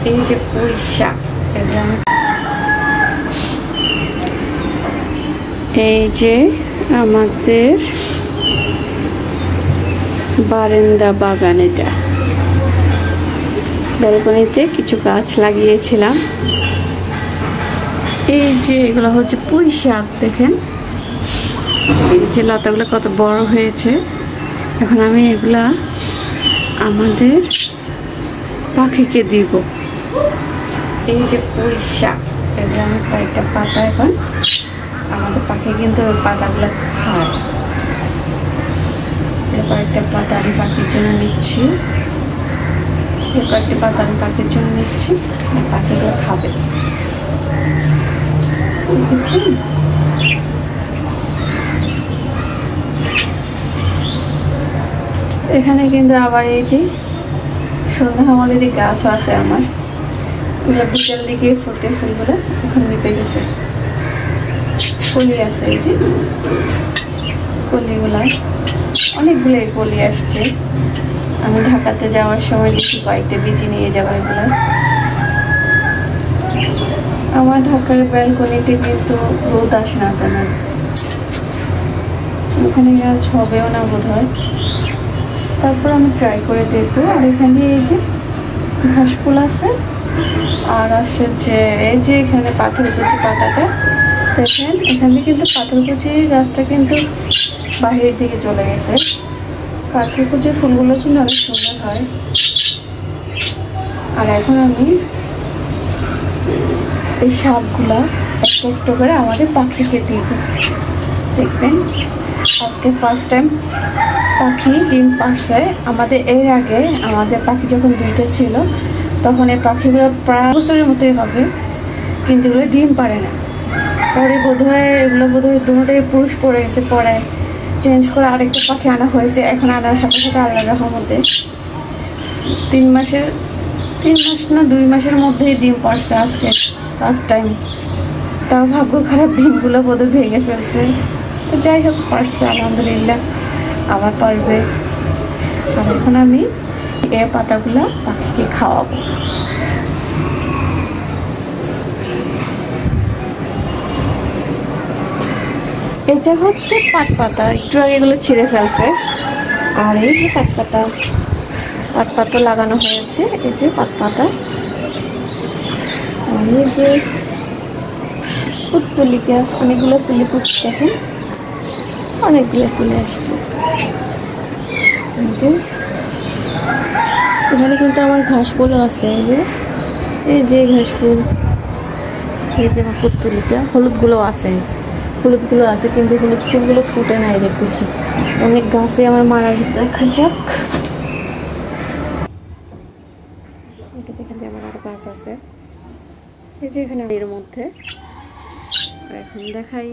এই যে পুঁই শাক এবং এই যে আমাদের বারান্দা বাগান, এটা ব্যালকনিতে কিছু গাছ লাগিয়েছিলাম। এই যে এগুলো হচ্ছে পুঁই শাক, দেখেন এই যে লতাগুলো কত বড় হয়েছে। এখন আমি এগুলা আমাদের পাখিকে দিব। এই যে পুঁই শাক, এগুলো আমি কয়েকটা পাতা এখন আমাদের পাখি কিন্তু ওই পাতাগুলো খায়। কয়েকটা পাতা আমি পাখির জন্য নিচ্ছি, কয়েকটা পাতা আমি পাখির জন্য নিচ্ছি, পাখিগুলো খাবে। বুঝছেন? এখানে কিন্তু আবার এই যে সন্ধ্যামালিদি গাছ আছে আমার, এগুলো বিকেল দিকে ফুটে ফুলগুলো এখন নিতে গেছে। কলি আছে, এই যে কলিগুলা অনেকগুলোই কলি আসছে। আমি ঢাকাতে যাওয়ার সময় দেখি কয়েকটা বীজ নিয়ে যাবো। এগুলো আমার ঢাকার ব্যালকনিতে কিন্তু রোদ আসে না তেমন, ওখানে গাছ হবেও না বোধ হয়। তারপর আমি ট্রাই করে দেখবো। আর এখানে এই যে ঘাস ফুল আছে, আর আছে যে এই যে এখানে পাথরকুচি পাতাটা দেখেন, এখানে কিন্তু পাথরকুচি গাছটা কিন্তু বাহিরের দিকে চলে গেছে। পাথরকুচির ফুলগুলো কিন্তু অনেক সুন্দর হয়। আর এখন আমি এই শাকগুলা একটা একটু করে আমাদের পাখিকে দিব। দেখবেন আজকে ফার্স্ট টাইম পাখি ডিম পারছে। আমাদের এর আগে আমাদের পাখি যখন দুইটা ছিল তখন এই পাখিগুলো প্রায় বছরের মতোই হবে, কিন্তু এগুলো ডিম পারে না। পরে বোধহয় এগুলো বোধহয় দুটোই পুরুষ পড়ে গেছে, পরে চেঞ্জ করে আরেকটা পাখি আনা হয়েছে। এখন আনার সাথে সাথে আল্লাহর রহমতে 3 মাস না 2 মাসের মধ্যেই ডিম পারছে আজকে ফার্স্ট টাইম। তাও ভাগ্য খারাপ, ডিমগুলো বোধহয় ভেঙে ফেলছে। তো যাই হোক, পারছে আলহামদুলিল্লাহ, আবার পারবে। আর এখন আমি এই পাতাগুলো পাখিকে খাওয়াবো। এটা হচ্ছে পাট পাতা, একটু আগে এগুলো ছিঁড়ে ফেলছে। আর এই যে পাট পাতা লাগানো হয়েছে, এই যে পাট পাতা। আর এই যে পুতুলিকা, অনেকগুলো ফুলে ফুটছে, দেখেন অনেকগুলো ফুলে আসছে। এই যে এখানে কিন্তু আমার ঘাস ফুলও আছে, এই যে ঘাস ফুল, এই যে আমার পুতুলিকা। হলুদগুলো আছে কিন্তু হলুদ ফুলগুলো ফুটে নাই দেখতেছি। অনেক গাছে আমার মারা গেছে। দেখা যাক, যেখানে আমার আরো গাছ আছে, এই যে এখানে এর মধ্যে এখন দেখাই।